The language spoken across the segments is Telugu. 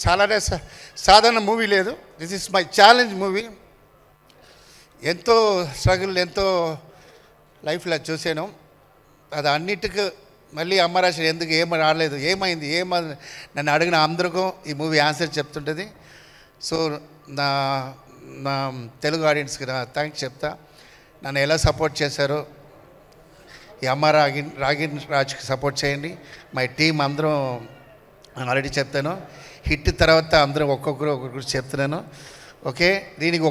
చాలానే సాధారణ మూవీ లేదు. This is my challenge movie. ఎంతో స్ట్రగుల్, ఎంతో లైఫ్లో చూసాను. అది అన్నిటికీ మళ్ళీ అమ్మరాశి ఎందుకు ఏమి రాలేదు, ఏమైంది, నన్ను అడిగిన అందరికీ ఈ మూవీ ఆన్సర్ చెప్తుంటుంది. సో నా నా తెలుగు ఆడియన్స్కి నా థ్యాంక్స్ చెప్తా. నన్ను ఎలా సపోర్ట్ చేశారో ఈ అమ్మ రాగిన్ రాజ్కి సపోర్ట్ చేయండి. మై టీం అందరం ఆల్రెడీ చెప్తాను. హిట్ తర్వాత అందరం ఒక్కొక్కరు చెప్తున్నాను. ఓకే, దీనికి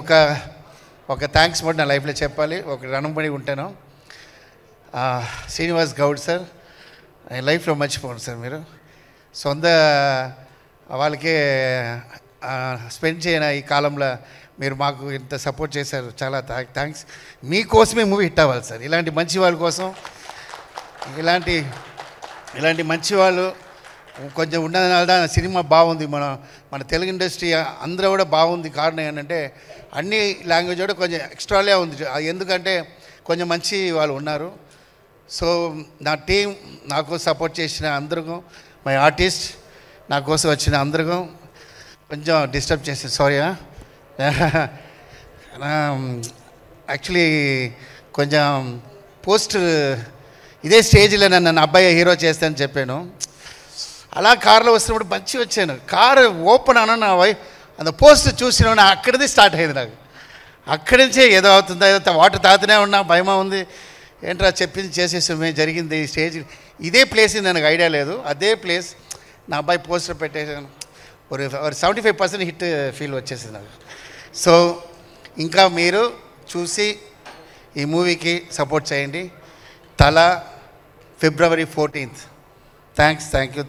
ఒక థ్యాంక్స్ కూడా నా లైఫ్లో చెప్పాలి. ఒక రణంబడి ఉంటాను. శ్రీనివాస్ గౌడ్ సార్ లైఫ్లో మర్చిపోండి సార్. మీరు సొంత వాళ్ళకే స్పెండ్ చేయన ఈ కాలంలో మీరు మాకు ఇంత సపోర్ట్ చేశారు. చాలా థ్యాంక్స్. మీకోసమే మూవీ హిట్ అవ్వాలి సార్. ఇలాంటి మంచి వాళ్ళ కోసం, ఇలాంటి మంచి వాళ్ళు కొంచెం ఉన్నదనాల సినిమా బాగుంది. మన తెలుగు ఇండస్ట్రీ అందరూ కూడా బాగుంది. కారణం ఏంటంటే అన్ని లాంగ్వేజ్ కూడా కొంచెం ఎక్స్ట్రాలే ఉంది. ఎందుకంటే కొంచెం మంచి వాళ్ళు ఉన్నారు. సో నా టీం నాకు సపోర్ట్ చేసిన అందరికీ, మై ఆర్టిస్ట్ నా కోసం వచ్చిన అందరికీ కొంచెం డిస్టర్బ్ చేసి సారీ. యాక్చువల్లీ కొంచెం పోస్ట్ ఇదే స్టేజ్లో నన్ను అబ్బాయి హీరో చేస్తానని చెప్పాను. అలా కారులో వస్తున్నప్పుడు మంచి వచ్చాను. కారు ఓపెన్ అన్న నా అంత పోస్ట్ చూసిన అక్కడిది స్టార్ట్ అయ్యింది నాకు. అక్కడి నుంచే ఏదో అవుతుందా, ఏదో వాటర్ తాగుతూనే ఉన్నా, భయమా ఉంది. ఏంట్రా చెప్పింది చేసేసి జరిగింది. ఈ స్టేజ్ ఇదే ప్లేస్ నాకు ఐడియా లేదు. అదే ప్లేస్ నా అబ్బాయి పోస్టర్ పెట్టేసాను. ఒక 75% హిట్ ఫీల్ వచ్చేసింది నాకు. సో ఇంకా మీరు చూసి ఈ మూవీకి సపోర్ట్ చేయండి. తల February 14th. Thank you.